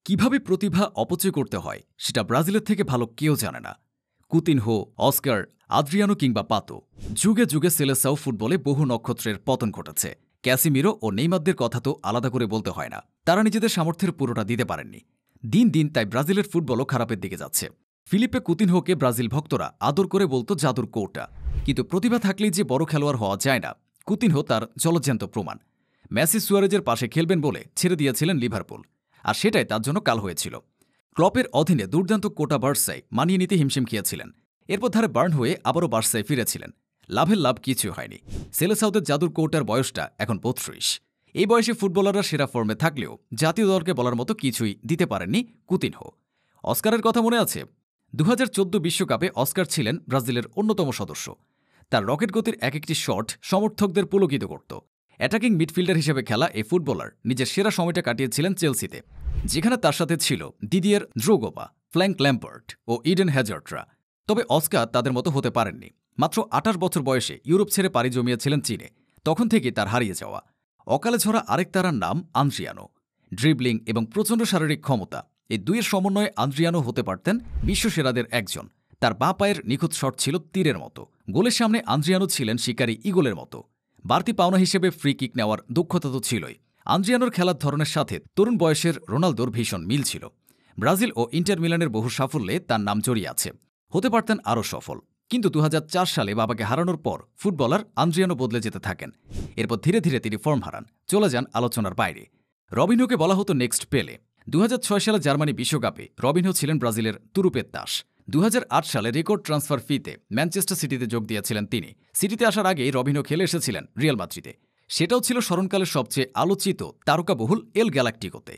কিভাবে প্রতিভা অপচয় করতে হয় সেটা ব্রাজিলের থেকে ভালো কেউ জানে না। কুতিনহো, অস্কার, আদ্রিয়ানো কিংবা পাতো, যুগে যুগে সেলেসাও ফুটবলে বহু নক্ষত্রের পতন ঘটেছে। ক্যাসিমিরো ও নেইমারদের কথা তো আলাদা করে বলতে হয় না, তারা নিজেদের সামর্থ্যের পুরোটা দিতে পারেননি। দিন দিন তাই ব্রাজিলের ফুটবলও খারাপের দিকে যাচ্ছে। ফিলিপে কুতিনহোকে ব্রাজিল ভক্তরা আদর করে বলতো জাদুর কৌটা, কিন্তু প্রতিভা থাকলেই যে বড় খেলোয়াড় হওয়া যায় না, কুতিনহো তার জলজ্যান্ত প্রমাণ। মেসি সুয়ারেজের পাশে খেলবেন বলে ছেড়ে দিয়েছিলেন লিভারপুল, আর সেটাই তার জন্য কাল হয়েছিল। ক্লপের অধীনে দুর্দান্ত কোটা বার্সায় মানিয়ে নিতে হিমশিম খেয়েছিলেন, এরপর ধারে বার্ন হয়ে আবারও বার্সায় ফিরেছিলেন। লাভের লাভ কিছুই হয়নি। সেলেসাওদের জাদুর কৌটার বয়সটা এখন ৩২। এই বয়সে ফুটবলাররা সেরা ফর্মে থাকলেও জাতীয় দলকে বলার মতো কিছুই দিতে পারেননি কুতিনহো। অস্কারের কথা মনে আছে? ২০১৪ বিশ্বকাপে অস্কার ছিলেন ব্রাজিলের অন্যতম সদস্য। তার রকেট গতির এক একটি শট সমর্থকদের পুলকিত করত। অ্যাটাকিং মিডফিল্ডার হিসেবে খেলা এই ফুটবলার নিজের সেরা সময়টা কাটিয়েছিলেন চেলসিতে, যেখানে তার সাথে ছিল দিদিয়ের ড্রোগোবা, ফ্র্যাঙ্ক ল্যাম্পার্ট ও ইডেন হ্যাজার্ডরা। তবে অস্কার তাদের মতো হতে পারেননি। মাত্র ২৮ বছর বয়সে ইউরোপ ছেড়ে পাড়ি জমিয়েছিলেন চীনে, তখন থেকেই তার হারিয়ে যাওয়া। অকালে ঝরা আরেক তারার নাম আন্দ্রিয়ানো। ড্রিবলিং এবং প্রচণ্ড শারীরিক ক্ষমতা, এই দুইয়ের সমন্বয়ে আন্দ্রিয়ানো হতে পারতেন বিশ্বসেরাদের একজন। তার বাঁ পায়ের নিখুঁত শট ছিল তীরের মতো। গোলের সামনে আন্দ্রিয়ানো ছিলেন শিকারী ইগলের মতো। বাড়তি পাওনা হিসেবে ফ্রি কিক নেওয়ার দক্ষতা তো ছিলই। আন্দ্রিয়ানোর খেলার ধরনের সাথে তরুণ বয়সের রোনালদোর ভীষণ মিল ছিল। ব্রাজিল ও ইন্টার মিলানের বহু সাফল্যে তার নাম জড়িয়ে আছে। হতে পারতেন আরও সফল, কিন্তু ২০০৪ সালে বাবাকে হারানোর পর ফুটবলার আন্দ্রিয়ানো বদলে যেতে থাকেন। এরপর ধীরে ধীরে তিনি ফর্ম হারান, চলে যান আলোচনার বাইরে। রবিনহোকে বলা হতো নেক্সট পেলে। ২০০৬ সালে জার্মানি বিশ্বকাপে রবিনহো ছিলেন ব্রাজিলের তুরুপের তাস। ২০০৮ সালে রেকর্ড ট্রান্সফার ফিতে ম্যানচেস্টার সিটিতে যোগ দিয়েছিলেন তিনি। সিটিতে আসার আগেই রবিনহো খেলে এসেছিলেন রিয়াল মাদ্রিদে। সেটাও ছিল স্মরণকালের সবচেয়ে আলোচিত তারকাবহুল এল গ্যালাক্টিকোতে।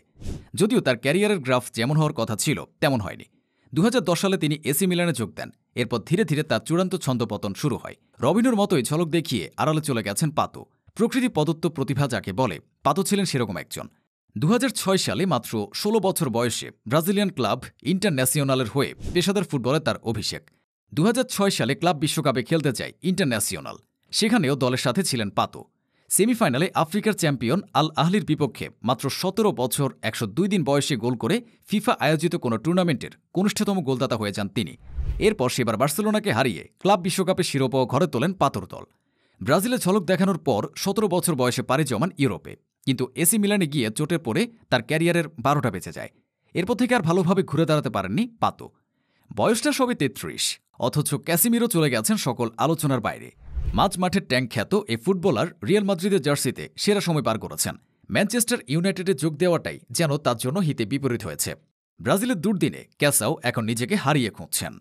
যদিও তার ক্যারিয়ারের গ্রাফ যেমন হওয়ার কথা ছিল তেমন হয়নি। ২০১০ সালে তিনি এসি মিলানে যোগ দেন। এরপর ধীরে ধীরে তার চূড়ান্ত ছন্দপতন শুরু হয়। রবিনহোর মতোই ঝলক দেখিয়ে আড়ালে চলে গেছেন পাতো। প্রকৃতি প্রদত্ত প্রতিভা যাকে বলে, পাতো ছিলেন সেরকম একজন। ২০০৬ সালে মাত্র ১৬ বছর বয়সে ব্রাজিলিয়ান ক্লাব ইন্টারন্যাসিওনালের হয়ে পেশাদার ফুটবলে তার অভিষেক। ২০০৬ সালে ক্লাব বিশ্বকাপে খেলতে যায় ইন্টারন্যাসিওনাল, সেখানেও দলের সাথে ছিলেন পাতো। সেমিফাইনালে আফ্রিকার চ্যাম্পিয়ন আল আহলির বিপক্ষে মাত্র ১৭ বছর ১০২ দিন বয়সে গোল করে ফিফা আয়োজিত কোনো টুর্নামেন্টের কনিষ্ঠতম গোলদাতা হয়ে যান তিনি। এরপর সেবার বার্সেলোনাকে হারিয়ে ক্লাব বিশ্বকাপে শিরোপাও ঘরে তোলেন পাতোর দল। ব্রাজিলে ঝলক দেখানোর পর ১৭ বছর বয়সে পাড়ি জমান ইউরোপে, কিন্তু এসি মিলানে গিয়ে চোটে পড়ে তার ক্যারিয়ারের ১২টা বেঁচে যায়। এরপর থেকে আর ভালোভাবে ঘুরে দাঁড়াতে পারেননি পাতো। বয়সটা সবে ৩৩, অথচ ক্যাসিমিরো চলে গেছেন সকল আলোচনার বাইরে। মাঝ মাঠের ট্যাঙ্ক খ্যাত এই ফুটবলার রিয়াল মাদ্রিদের জার্সিতে সেরা সময় পার করেছেন। ম্যানচেস্টার ইউনাইটেডে যোগ দেওয়াটাই যেন তার জন্য হিতে বিপরীত হয়েছে। ব্রাজিলের দুর্দিনে ক্যাসাও এখন নিজেকে হারিয়ে খুঁজছেন।